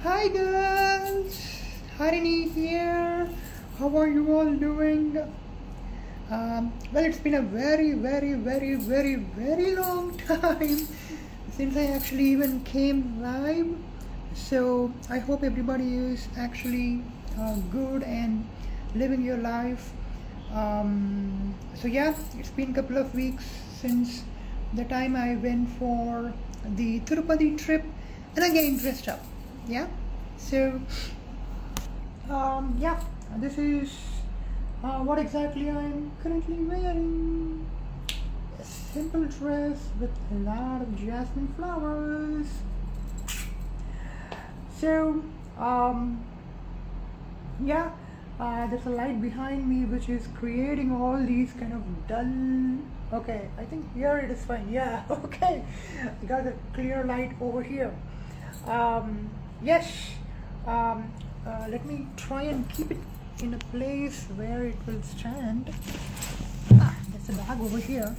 Hi girls, Harini here. How are you all doing? Well, it's been a very long time since I actually even came live. So I hope everybody is actually good and living your life. So yeah, it's been a couple of weeks since the time I went for the Tirupati trip and again dressed up. Yeah, so yeah, this is what exactly I'm currently wearing. A simple dress with a lot of jasmine flowers. So yeah, there's a light behind me which is creating all these kind of dull. Okay, I think here it is fine. Yeah, okay, I got a clear light over here. Yes, let me try and keep it in a place where it will stand. There's a bag over here.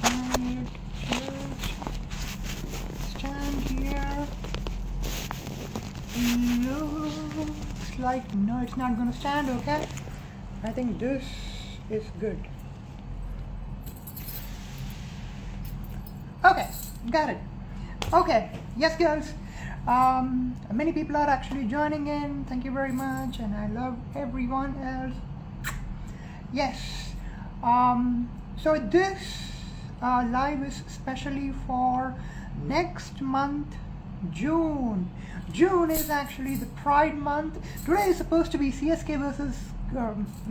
And just stand here. Looks like no, it's not gonna stand. Okay, I think this is good. Okay, got it. Okay, yes girls, many people are actually joining in. Thank you very much, and I love everyone else. Yes, so this live is especially for next month, June. June is actually the Pride month. Today is supposed to be CSK versus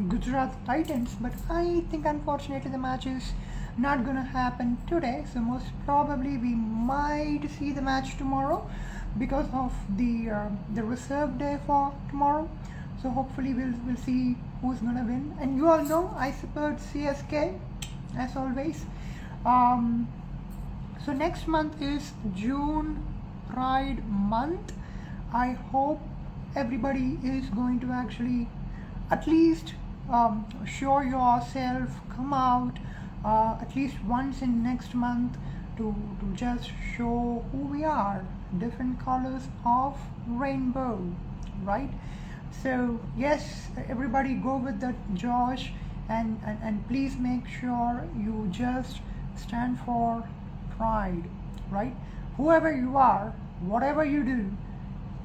Gujarat Titans, but I think unfortunately the match is not gonna happen today, so most probably we might see the match tomorrow because of the reserve day for tomorrow. So hopefully we'll see who's gonna win. And you all know I support CSK as always. So next month is June Pride month. I hope everybody is going to actually at least show yourself, come out at least once in next month to just show who we are, different colors of rainbow, right? So yes, everybody go with that Josh, and please make sure you just stand for pride, right? Whoever you are, whatever you do,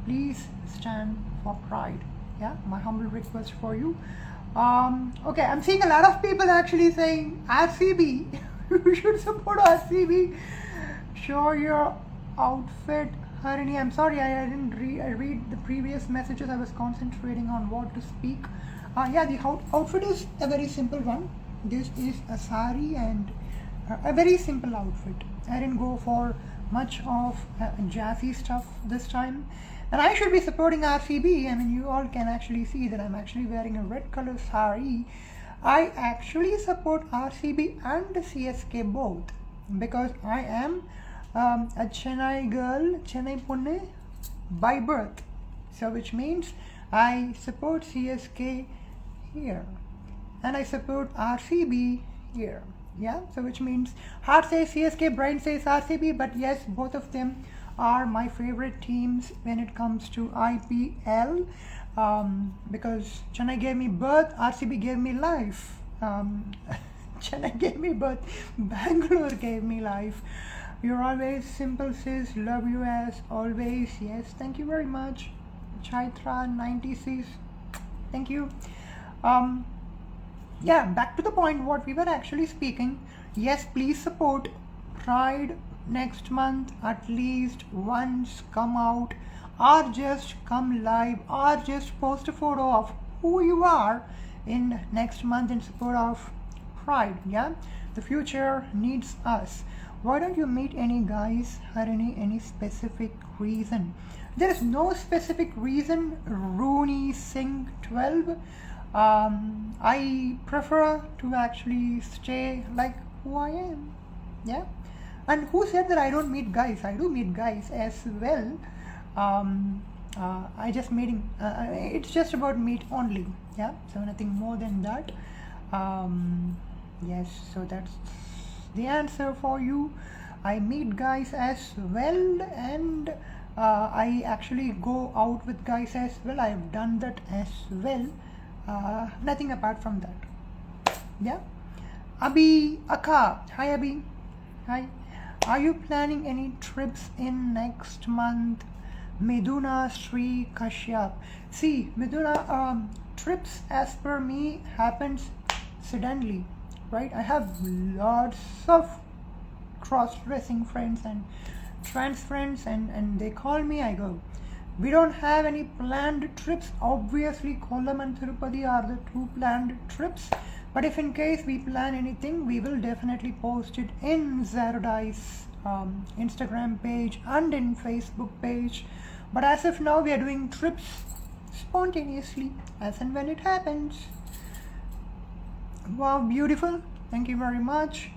please stand for pride. Yeah, my humble request for you. Okay, I'm seeing a lot of people actually saying RCB. You should support RCB. Show your outfit, Harini. I'm sorry, I didn't read the previous messages. I was concentrating on what to speak. Yeah, the outfit is a very simple one. This is a sari and a very simple outfit. I didn't go for much of jazzy stuff this time. And I should be supporting RCB. I mean, you all can actually see that I'm actually wearing a red color sari. I actually support RCB and CSK both because I am a Chennai girl, Chennai Pune by birth. So which means I support CSK here and I support RCB here. Yeah, so which means heart says CSK, brain says RCB, but yes, both of them are my favorite teams when it comes to IPL, because Chennai gave me birth, RCB gave me life. Chennai gave me birth, Bangalore gave me life. You're always simple sis, love you as always. Yes, thank you very much. Chaitra 90 sis, thank you. Yeah, back to the point what we were actually speaking. Yes, please support Pride next month, at least once. Come out or just come live or just post a photo of who you are in next month in support of Pride. Yeah, the future needs us. Why don't you meet any guys or any specific reason? There is no specific reason. Rooney Singh 12. I prefer to actually stay like who I am. Yeah. And who said that I don't meet guys? I do meet guys as well. I just meeting. It's just about meet only. Yeah. So nothing more than that. Yes. So that's the answer for you. I meet guys as well, and I actually go out with guys as well. I've done that as well. Nothing apart from that. Yeah. Abhi Akka. Hi Abhi. Hi. Are you planning any trips in next month? Miduna Sri Kashyap. See, Miduna, trips as per me happens suddenly, right? I have lots of cross-dressing friends and trans friends, and they call me, I go. We don't have any planned trips. Obviously, Kollam and Tirupati are the two planned trips. But if in case we plan anything, we will definitely post it in Zaradai's Instagram page and in Facebook page. But as of now, we are doing trips spontaneously as and when it happens. Wow, beautiful. Thank you very much.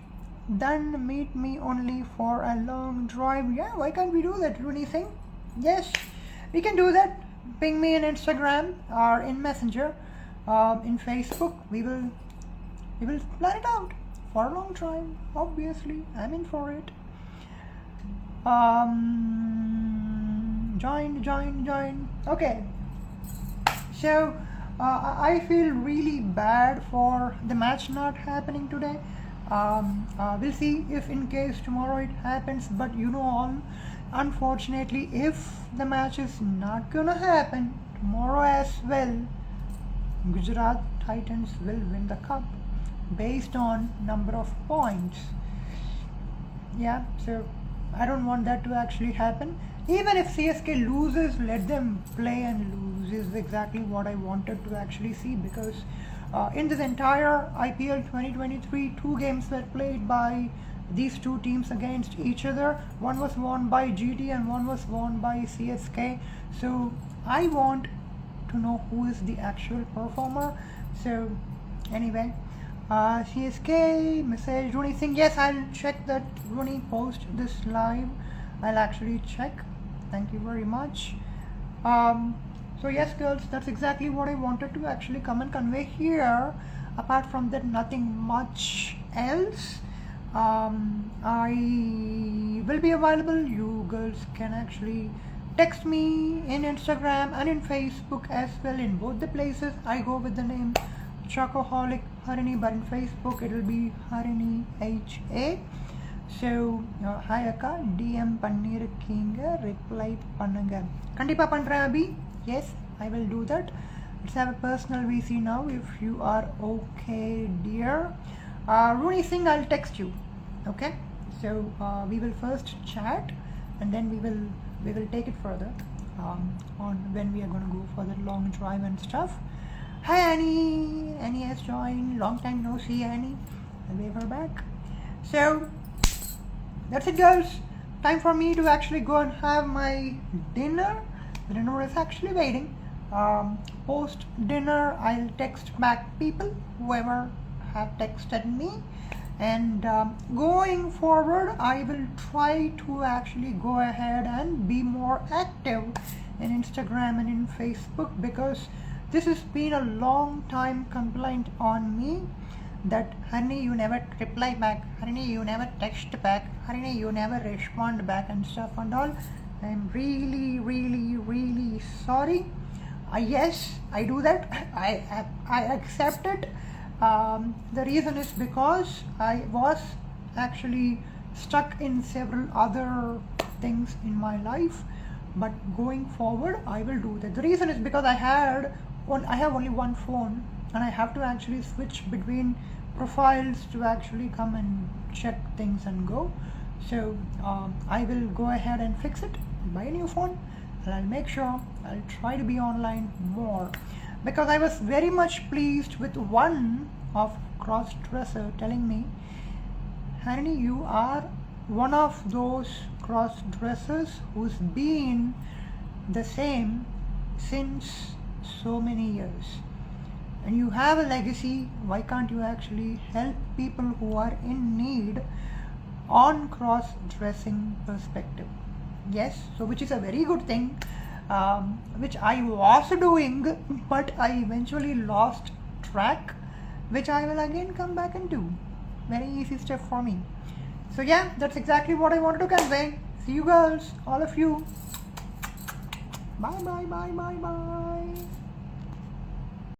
Then meet me only for a long drive. Yeah, why can't we do that? Do anything? Yes, we can do that. Ping me in Instagram or in Messenger, in Facebook. We will plan it out for a long drive. Obviously, I'm in for it. Join. Okay. So I feel really bad for the match not happening today. We'll see if in case tomorrow it happens, but unfortunately, if the match is not gonna happen tomorrow as well, Gujarat Titans will win the cup based on number of points. Yeah, so I don't want that to actually happen. Even if CSK loses, let them play and lose is exactly what I wanted to actually see, because in this entire IPL 2023, 2 games were played by these two teams against each other. One was won by GT and one was won by CSK. So I want to know who is the actual performer. So anyway, CSK message Rooney Singh. Yes, I'll check that Rooney post this live. I'll actually check. Thank you very much. So yes, girls, that's exactly what I wanted to actually come and convey here. Apart from that, nothing much else. I will be available. You girls can actually text me in Instagram and in Facebook as well. In both the places, I go with the name Chocoholic Harini, but in Facebook it will be Harini HA. So hi Akka, DM Pannir Kinga, reply Pannanga. Kandipa Pandra Abhi? Yes, I will do that. Let's have a personal VC now if you are okay, dear. Rooney Singh, I'll text you. Okay, so we will first chat and then we will take it further on when we are going to go for the long drive and stuff. Hi Annie. Annie has joined. Long time no see, Annie. I'll wave her back. So that's it, girls. Time for me to actually go and have my dinner. The dinner is actually waiting. Post dinner, I'll text back people, whoever have texted me. And going forward, I will try to actually go ahead and be more active in Instagram and in Facebook, because this has been a long time complaint on me that Harini, you never reply back, Harini, you never text back, Harini, you never respond back and stuff and all. I'm really sorry. Yes, I do that. I accept it. The reason is because I was actually stuck in several other things in my life, but going forward I will do that. The reason is because I have only one phone and I have to actually switch between profiles to actually come and check things and go. So I will go ahead and fix it, buy a new phone, and I'll make sure I'll try to be online more, because I was very much pleased with one of Crossdresser telling me, Harini, you are one of those cross-dressers who's been the same since so many years, and you have a legacy. Why can't you actually help people who are in need on cross-dressing perspective? Yes, so which is a very good thing, which I was doing, but I eventually lost track, which I will again come back and do. Very easy step for me. So yeah, that's exactly what I wanted to convey. See you girls, all of you. Bye bye bye bye bye.